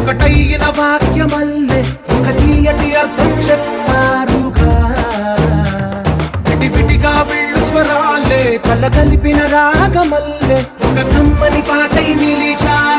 ఒకటైన వాక్యమల్లే ఒక తీయటి అర్థం చెప్పారుగా. విడివిడిగా వెళ్ళు స్వరాలే కల కలిపిన రాగమల్లే ఒక కమ్మని పాటై నిలిచారు.